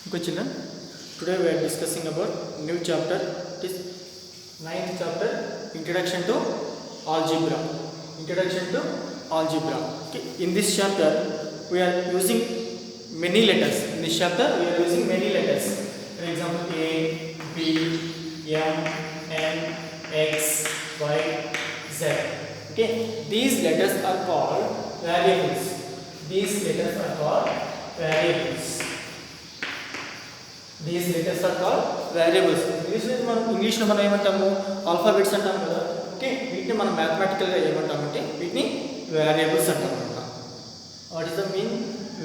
Okay children, today we are discussing about new chapter. It is ninth chapter, Introduction to Algebra. Introduction to Algebra. Okay. In this chapter we are using many letters. In this chapter we are using many letters. For example, A, B, M, N, X, Y, Z. Okay. These letters are called variables. These letters are called variables. These letters are called variables. English మనం ఏమంటాము alphabets అంటాం కదా. Okay, వీటిని మనం mathematical గా ఏమంటామంటే వీటిని variables అంటాం అన్నమాట. What is the mean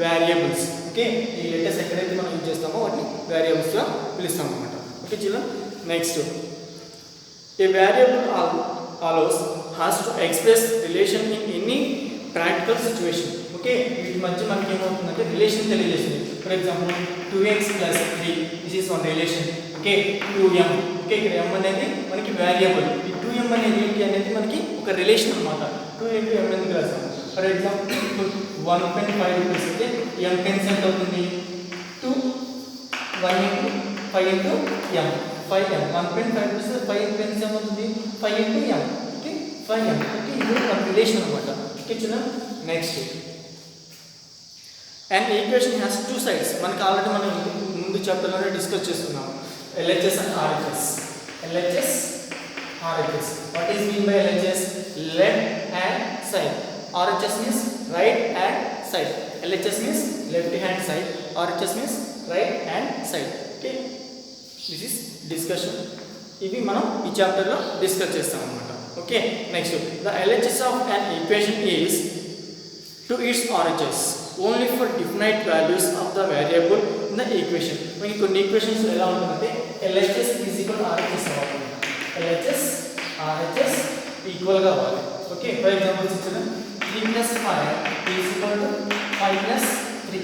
variables? Okay, ఈ లెటర్స్ ఎక్కడైతే మనం యూజ్ చేస్తామో వాటిని వేరియబుల్స్ గా పిలుస్తాం అన్నమాట. Okay children, next A variable allows has to express relation in any practical situation. Okay, వీటి మధ్య మనకి ఏమవుతుందంటే రిలేషన్ తెలియజేస్తుంది. For example 2x plus 3 this is one relation. Okay, 2m. Okay, ఇక్కడ m అనేది మనకి వేరియబుల్. ఈ 2m అనేది ఏంటి అనేది మనకి ఒక రిలేషన్ అన్నమాట. 2 into m ఎందుకు రాసాము? ఫర్ ఎగ్జాంపుల్ 1 pen 5 rupees అంటే m pens ఎంత అవుతుంది? 2 1 into 5 into m 5m. 1 pen 5 rupees 5 pens ఏమవుతుంది? 5 into m. Okay, 5m. Okay, ఇది ఒక రిలేషన్ అన్నమాట. ఓకే చూడండి, next and equation has two sides. మనకి ఆల్రెడీ మనం ముందు చాప్టర్లోనే డిస్కస్ చేసుకున్నాం. LHS and RHS. LHS, RHS. What is mean by LHS? Left hand side. RHS means right hand side. LHS means left hand side. RHS means right hand side. Okay, this is discussion. ఇవి మనం ఈ చాప్టర్లో discuss చేస్తాం అన్నమాట. Okay, next the LHS of an equation is to its RHS only for definite values of the variable in the equation. మనకి కొన్ని equations ఎలా ఉంటుందంటే LHS is equal to RHS అవ్వాలి. LHS RHS ఈక్వల్ గా అవ్వాలి. Okay, for example ఇచ్చిన 3 plus 5 is equal to 5 plus 3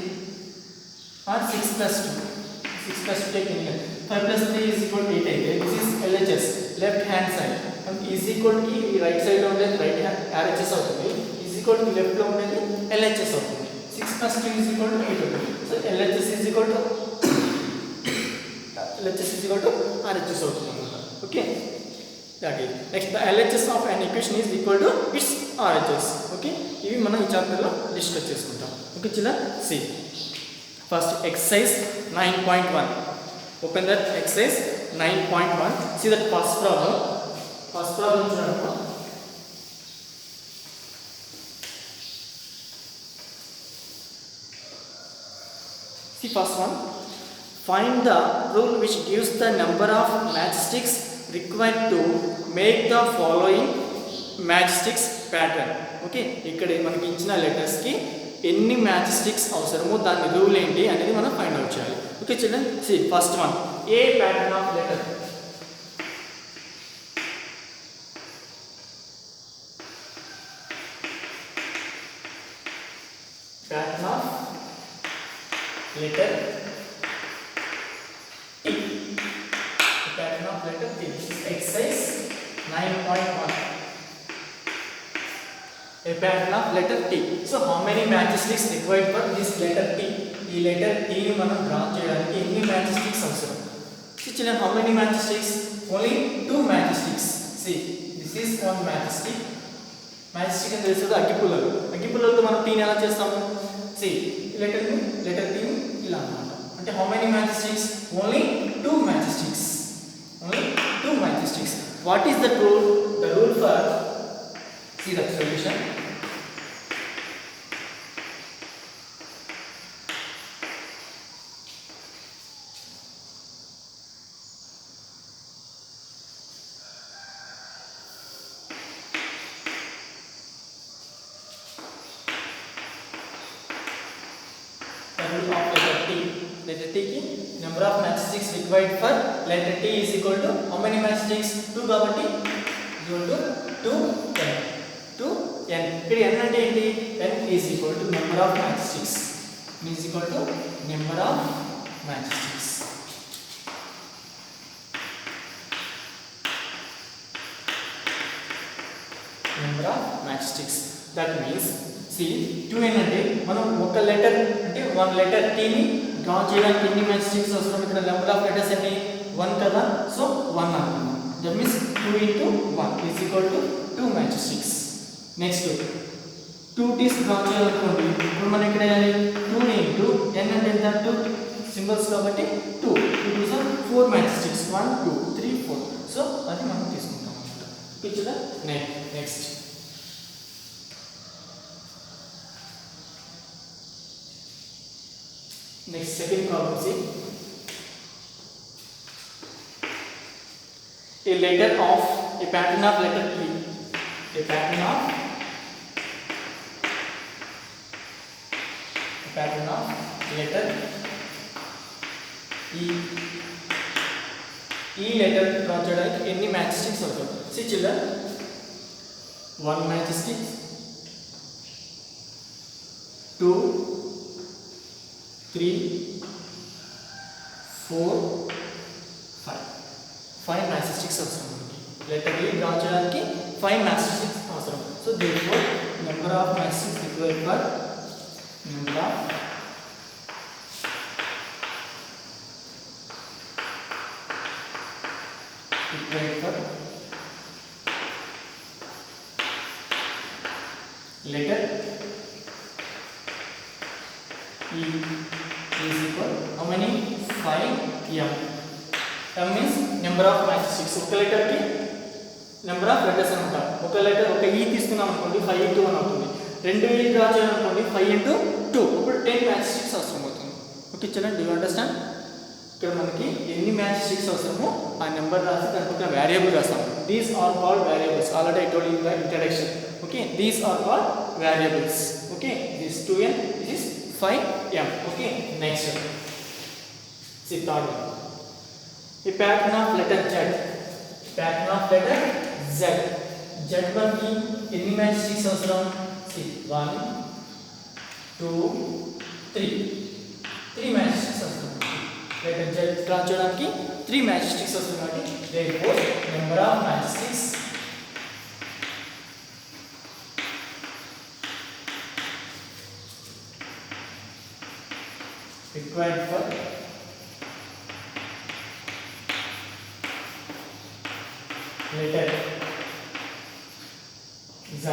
or 6 plus 2. 6 plus 2 take here. 5 plus 3 is equal to 8 అయితే this is LHS, left hand side. and is equal to ఈ right side లో ఉండేది right hand RHS అవుతుంది. Equal to left లో ఉండేది LHS అవుతుంది. 6 plus 2 is equal to 8 అవుతుంది. So LHS is equal to RHS అవుతుంది అన్నమాట. Okay, that is next the LHS of an equation is equal to its RHS. Okay, ఇవి మనం ఈ చాప్టర్ లో డిస్కస్ చేసుకుంటాం. Okay children, see first exercise 9.1. Open that exercise 9.1. See that first problem. First problem చూడండి. See first one. Find the rule which gives the number of matchsticks required to make the following matchsticks pattern. Okay, ఇక్కడ మనకి ఇచ్చిన letters కి ఎన్ని match sticks అవసరమో దాని rule ఏంటి అనేది మనం ఫైండ్ అవుట్ చేయాలి. Okay children, see first one a pattern of letter. Pattern of letter T. The pattern of letter T. This is exercise 9.1. A pattern of letter T. So how many matchsticks required for this letter T? ఈ letter T ని మనం draw చేయడానికి ఎన్ని matchsticks అవసరం? See children, how many matchsticks? Only 2 matchsticks. See, this is one matchstick. Matchstick అంటే తెలుసు కదా, అగ్గిపుల్లలు. అగ్గిపుల్లలతో మనం T ని ఎలా చేస్తాము? See, letter T ఇలా అన్నమాట. అంటే how many matchsticks? Only 2 matchsticks. Only 2 matchsticks. What is the rule? The rule for, see the solution. Letter T ki number of matchsticks required for letter T is equal to how many matchsticks? 2 కాబట్టి equal to 2n. 2n. ఇక్కడ n అంటే ఏంటి? n is equal to number of matchsticks. n is equal to number of matchsticks. Number of matchsticks. That means see 2n అంటే మనం ఒక letter అంటే 1 letter T ని draw చేయడానికి ఎన్ని మ్యాచ్ స్టిక్స్ అవసరం? ఇక్కడ నెంబర్ ఆఫ్ లెటర్స్ ఎన్ని? 1 కదా, సో 1 అనుకున్నాం. That means 2 into 1 is equal to 2 matchsticks. Next 2 Ts draw చేయాలనుకోండి. ఇప్పుడు మనం ఇక్కడ 2 into n అంటే ఎంత? 2 సింబల్స్ కాబట్టి 2 2 are 4 మ్యాచ్ స్టిక్స్. 1 2 3 4. సో అది మనం తీసుకుంటాం అన్నమాట. Picture next second problem. See, a pattern of letter E, a pattern of letter E letter draw చేయడానికి ఎన్ని మ్యాచ్ స్టిక్స్ అవుతాయి? See children, 1 match stick, 2 3 4 5 match sticks అవసరం. లెటర్ E డ్రా చేయడానికి 5 match sticks అవసరం. So therefore number of match sticks required for letter E is equal how many? 5 m. m means number of match sticks. ఒక letter కి number of letters అన్నమాట. ఒక letter ఒక e తీసుకున్నాం అనుకోండి 5 into 1 అవుతుంది. రెండు e డ్రా చేయాలనుకోండి 5 into 2. ఇప్పుడు 10 మ్యాచ్ స్టిక్స్ అవసరం అవుతుంది. Okay children, do you understand? ఇక్కడ మనకి ఎన్ని మ్యాచ్ స్టిక్స్ అవసరమో ఆ నెంబర్ రాసి దానికి ఒక వేరియబుల్ రాస్తాం. These are called variables. Already I told in the introduction. Okay, these are called variables. Okay, this 2n, this is 5m. Okay, next see third one, a pattern of letter Z. Pattern of letter Z. Z1 की ఎన్ని match sticks అవసరం? see 1 2 3 match sticks అవసరం. Letter Z draw చేయడానికి 3 match sticks అవసరం. కాబట్టి therefore number of match sticks required for letter Z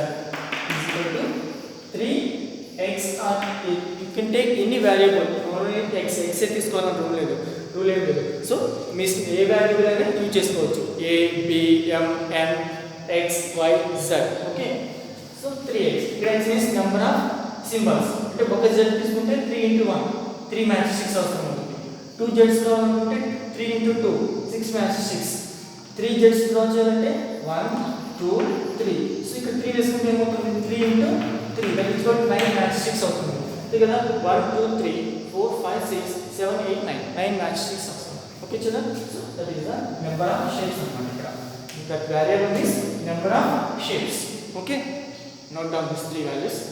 is equal to 3x or you can take any variable. only x తీసుకోవాలని rule ఏం లేదు. So మీ ఏ valuable అయినా use చేసుకోవచ్చు. a b m n x y z. Okay, so 3x. ఇక్కడ x means number of symbols. అంటే ఒక z తీసుకుంటే 3 into 1 3 match sticks అవసరం ఉంటుంది. 2 జెడ్స్ కావాలంటే 3 into 2 6 match sticks. 3 zeds draw చేయాలంటే 1 2 3. సో ఇక్కడ 3 వేసుకుంటే ఏమవుతుంది? 3 into 3 that is what 9 match sticks అవుతుంది. అంతే కదా, 1 2 3 4 5 6 7 8 9 మ్యాచ్ స్టిక్స్ అవసరం. Okay children, so that is the number of shapes అన్నమాట. ఇక్కడ that variable is number of shapes. Okay, note down this 3 values.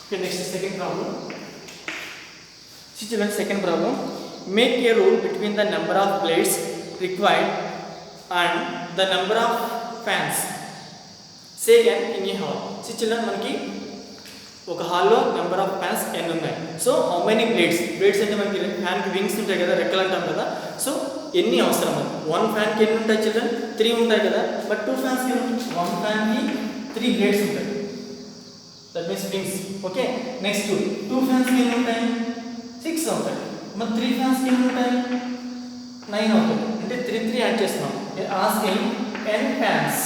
Okay, next second problem. See children, second problem. Make a rule between the number of blades required and the number of fans say n in a hall. See children, మనకి ఒక హాల్లో number of fans n ఉన్నాయి. So how many blades అంటే మనకి fan కి wings ఉంటాయి కదా, రెక్కలు అంటాం కదా. సో ఎన్ని అవసరం? 1 ఫ్యాన్ కి ఎన్ని ఉంటాయి చిల్డ్రన్? 3 ఉంటాయి కదా. బట్ 2 ఫ్యాన్స్ కి 1 ఫ్యాన్ కి 3 బ్లేడ్స్ ఉంటాయి. That means wings. Okay, next 2 fans ki enni untayi? 6 అవుతాయి. మరి 3 fans ki enni untayi? 9 అవుతాయి. అంటే 3 యాడ్ చేస్తున్నాం. asking n fans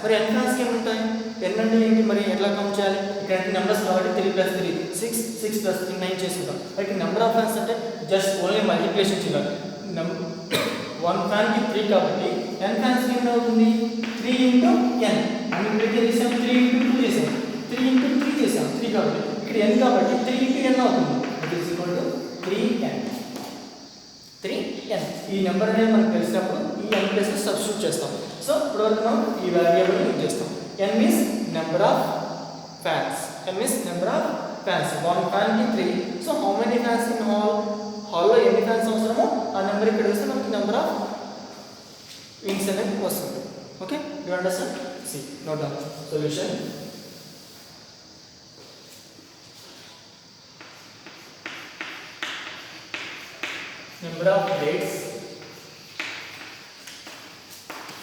మరి n fans కి ఎన్ని ఉంటాయి? n అంటే ఏంటి మరి ఎట్లా కౌంట్ చేయాలి? ఇక్కడ నెంబర్స్ కాబట్టి 3 + 3 6 6 + 3 9 చేసుకుంటాం. ఇక్కడ నెంబర్ ఆఫ్ ఫ్యాన్స్ అంటే జస్ట్ ఓన్లీ మల్టిప్లికేషన్ చేయాలి. 1 ఫ్యాన్ కి 3 కాబట్టి n ఫ్యాన్స్ కి ఎంత అవుతుంది? 3 into n. అని ఇక్కడ చేసాం 3 into 2 చేసాం. 3 into 3 చేసాం. 3 కాబట్టి ఇక్కడ n కాబట్టి 3 into n అవుతుంది. That is equal to 3n. ఈ నెంబర్ అనేది మనకు తెలిసినప్పుడు ఈ n ప్లేస్ లో సబ్స్టిట్యూట్ చేస్తాం. సో ఇప్పటివరకు మనం ఈ వేరియబుల్ యూజ్ చేస్తాం. n means number of fans. n means number of fans. 1 fan కి 3. So how many fans in hall? హాల్లో ఎన్ని ఫ్యాన్స్ అవసరమో ఆ నెంబర్ నెంబర్ ఇక్కడ వేస్తే మనకి నెంబర్ ఆఫ్ వింగ్స్ అనేది వస్తుంది. Okay, you understand? See note down solution. Number of blades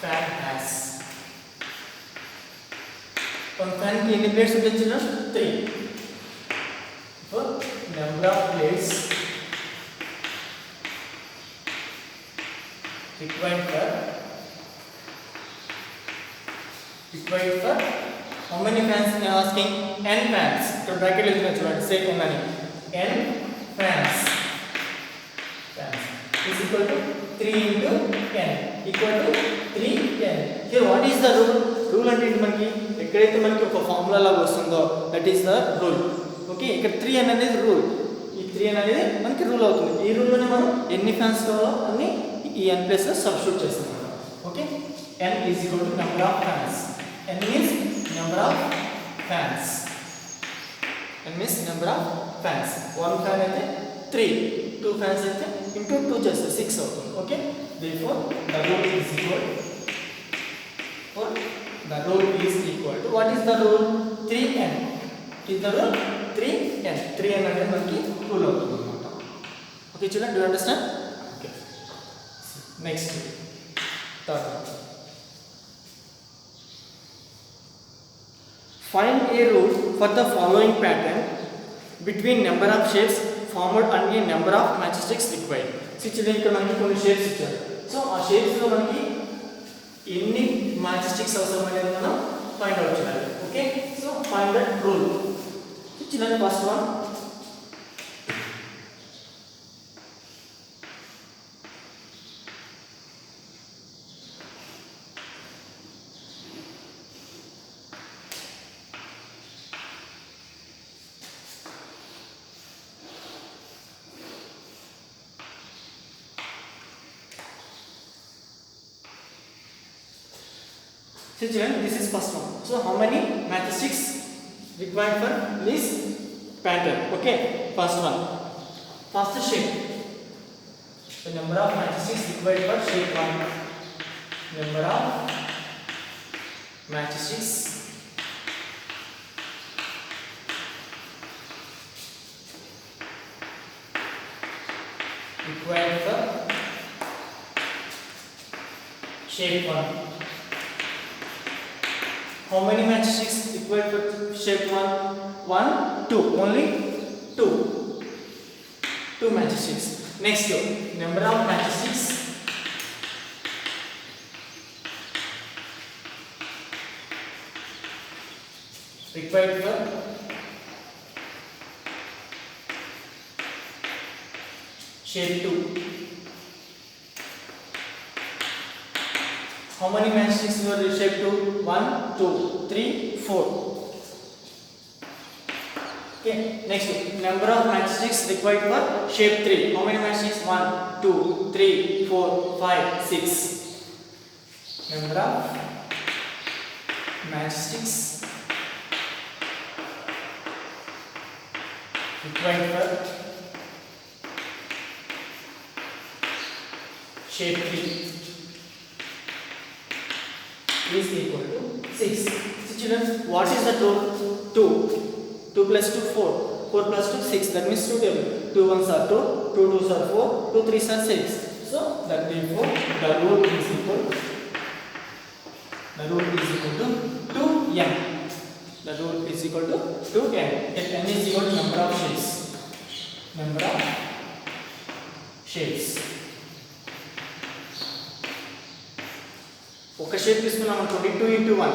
fan has. One fan की कितने blades होते हैं children? 3. So number of blades required for how many fans? I am asking n fans. तो bracket ले लेना children. Say how many? N fans. Is equal to 3 into n equal to 3n. Here what is the rule? Rule అంటే ఏంటి మనకి ఎక్కడైతే మనకి ఒక formula లాగా వస్తుందో that is the rule. Okay, ఇక్కడ 3n అనేది రూల్. ఈ 3n అనేది మనకి రూల్ అవుతుంది. ఈ రూల్ లోనే మనం ఎన్ని ఫ్యాన్స్ కావాలో అన్ని ఈ n ప్లేస్ లో సబ్స్టిట్యూట్ చేస్తాం. Okay, n is equal to number of fans. n means number of fans. n means number of fans. one fan అయితే 3, 2 fans అయితే into 2 చేస్తే 6 అవుతుంది. Okay, therefore the rule is equal to what is the rule? 3n. is the rule 3n. 3n అనేది మనకి rule అవుతుంది అన్నమాట. Okay children, do you understand? Okay, next third one. Find a rule for the following pattern between number of shapes formed and a number of matchsticks required. So children ఇక్కడ మనకి కొన్ని shapes ఇచ్చారు. So ఆ shapes లో మనకి ఎన్ని మ్యాచ్స్టిక్స్ అవసరం అనేది మనం ఫైండ్ అవుట్ చేయాలి. Okay, so find that rule. Children first one, so children this is first one. So how many matchsticks required for this pattern? Okay, first one, first shape, the number of matchsticks required for shape 1. Number of matchsticks required for shape 1. How many matchsticks required for shape 1? 1, 2. Only 2. 2 matchsticks. Next, number of matchsticks required for shape 2. How many matchsticks were shape 2? 1, 2, 3, 4. Okay, next, number of matchsticks required for shape 3. How many matchsticks? 1, 2, 3, 4, 5, 6. Number of matchsticks required for shape 3 is equal to 6. So children, what is the rule? 2. 2 plus 2, 4. 4 plus 2, 6. That means 2 table. 2 1s are 2, 2 2s are 4, 2 3s are 6. So that therefore the rule is equal to 2n. The rule is equal to 2n. If n is equal to number of shapes. Number of shapes. ఒక shape తీసుకున్నాం అనుకోండి 2 into 1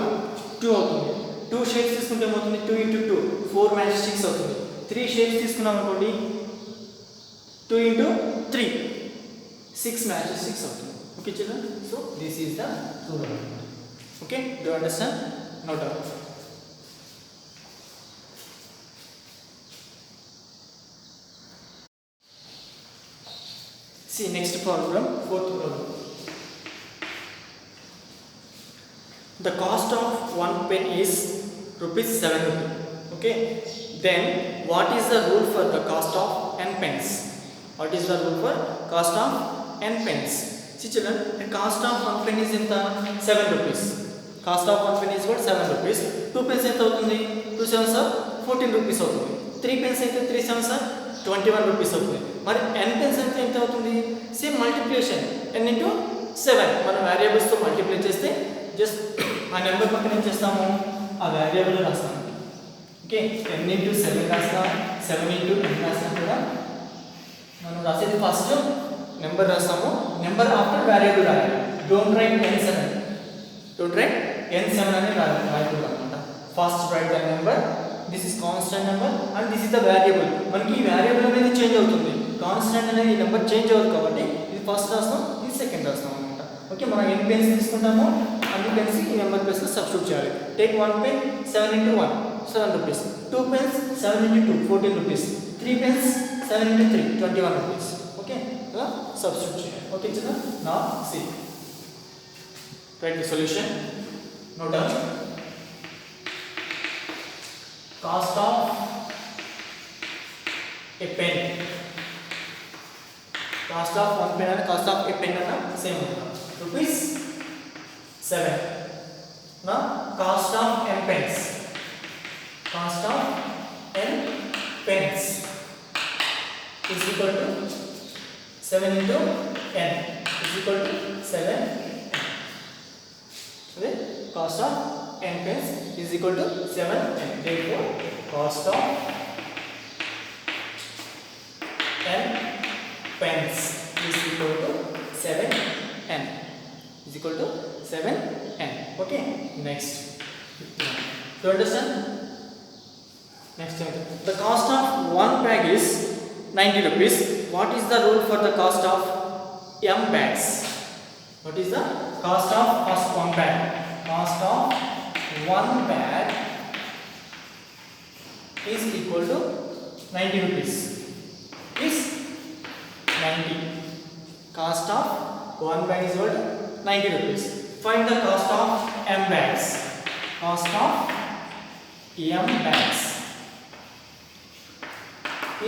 2 అవుతుంది. 2 shapes తీసుకుంటే ఏమవుతుంది? 2 into 2 4 matchsticks అవుతుంది. 3 shapes తీసుకున్నాం అనుకోండి 2 into 3 6 matchsticks అవుతుంది. Okay children, so this is the rule. Okay, do you understand? No doubt. See next problem, fourth problem. The cost of 1 pen is rupees 7 rupee. Okay, then what is the rule for the cost of n pens? What is the rule for cost of n pens. See children, the cost of 1 pen is ఎంత 7 rupees. Cost of 1 pen is what 7 rupees. 2 pens ఎంత అవుతుంది 2 7s are 14 rupees అవుతుంది. 3 pens అయితే 3 7s are 21 rupees అవుతుంది. మరి n pens అయితే ఎంత అవుతుంది సేమ్ మల్టిప్లికేషన్ n into 7 మనం వేరియబుల్స్ తో మల్టిప్లై చేస్తే జస్ట్ ఆ నెంబర్ పక్కన ఏం చేస్తాము ఆ వేరియబుల్ రాస్తాము. ఓకే n into 7 రాస్తాం 7 into n రాస్తాం కదా. మనం రాసేది ఫస్ట్ నెంబర్ రాస్తాము నెంబర్ ఆఫ్టర్ వేరియబుల్ రాయాలి. డోంట్ రైట్ n7 అని రాయకూడదు అనమాట. First right the number, this is constant number and this is the variable. మనకి ఈ వేరియబుల్ అనేది చేంజ్ అవుతుంది, కాన్స్టెంట్ అనేది ఈ నెంబర్ చేంజ్ అవ్వదు కాబట్టి ఇది ఫస్ట్ రాస్తాం ఇది సెకండ్ రాస్తాం అనమాట. ఓకే మనం ఎన్ని పెన్స్ తీసుకుంటామో అన్ని పెన్స్ ఈ నెంబర్ ప్లేస్ లో సబ్స్టిట్యూట్ చేయాలి. Take 1 pen 7 into 1 7 rupees, 2 pens 7 into 2 14 rupees, 3 pens 7 into 3 21 rupees. Okay, substitute చేయాలి. Okay children, now see, write the solution. Note down cost of a pen. Cost of 1 pen and cost of a pen are same rupees 7. Now cost of n pens, cost of n pens is equal to 7 into n is equal to 7 n. The cost of n pens is equal to 7 n. Therefore cost of n pens is equal to 7 n is equal to 7 n. Okay, next to understand, next the cost of one bag is 90 rupees. What is the rule for the cost of m bags? What is the cost of first one bag? Cost of one bag is equal to 90 rupees. Is 90. Cost of one bag is equal to 90 rupees. Find the cost of m bags. Cost of m bags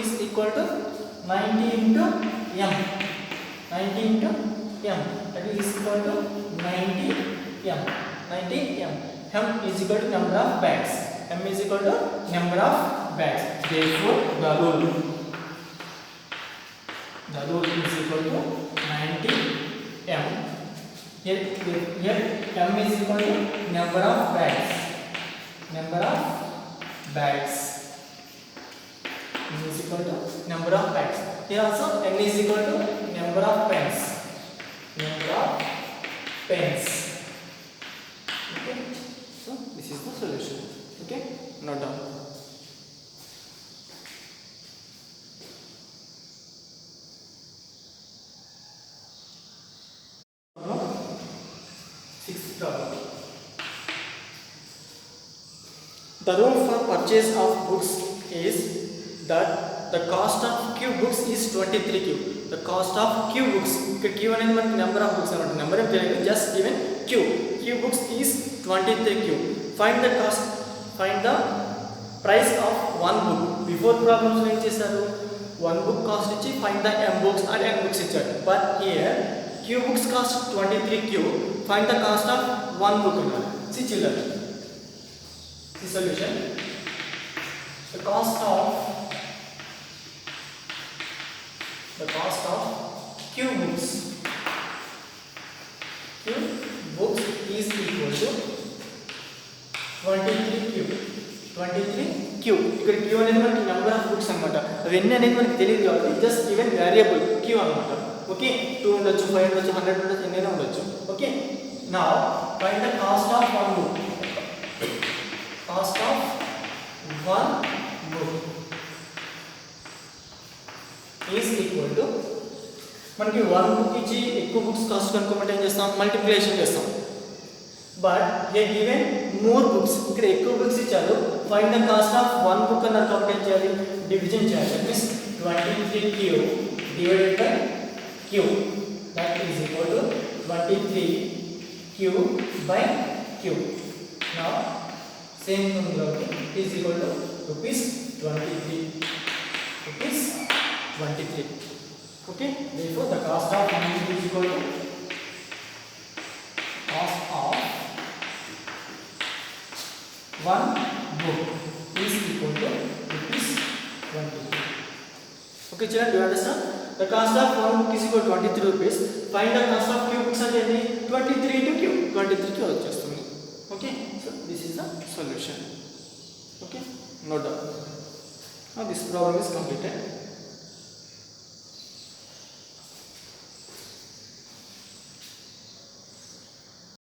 is equal to 90 into m. 90 into m, that is equal to 90 m. 90 m. M is equal to number of bags. M is equal to number of bags. Therefore the rule is equal to 90 m. Here m is equal to number of bags. Number of bags. N is equal to number of bags. Here also n is equal to number of pens. Number of pens. Okay. So this is the solution. Okay. Note down. Sixth problem. The rule for purchase of books is that the cost of q books is 23q. The cost of q books, ఇక్కడ q అనేది మనకి number of books అన్నమాట. Number ఏం తెలియదు, just given q. q books is 23q. Find the cost, find the price of one book. Before problems ఏం చేశారు, one book cost ఇచ్చి find the m books and n books ఇచ్చారు. But here q books cost 23q. Find the cost of one book అన్నారు. See children, the solution. The cost of q books is equal to 23q. ఇక్కడ q అనేది మనకి number of books అన్నమాట. అవన్నీ అనేది మనకి తెలియదు కాబట్టి జస్ట్ ఈవెన్ వేరియబుల్ q అన్నమాట. ఓకే 2 ఉండొచ్చు 5 ఉండొచ్చు 100 ఉండొచ్చు ఎన్నైనా ఉండొచ్చు. Okay now find the cost of one book. Cost of one book is equal to, మనకి వన్ బుక్ ఇచ్చి ఎక్కువ బుక్స్ కాస్ట్ కనుక్కోమంటే ఏం చేస్తాం, మల్టిప్లికేషన్ చేస్తాం. But they given more books, ఇక్కడ ఎక్కువ బుక్స్ ఇచ్చారు. Find the cost of one book అన్నారు కాబట్టి ఏం చేయాలి, డివిజన్ చేయాలి. That means 23q divided by q, that is equal to 23q by q. Now same ఫార్ములాకి is equal to rupees 23. Okay, therefore the cost of one book is equal to cost of one book is equal to rupees 20. Okay children, do you understand? The cost of one book is equal to 23 rupees. Find the cost of q books and 23 into q. 23 q వచ్చేస్తుంది. Okay, so this is the solution. Okay, no doubt. Now this problem is completed.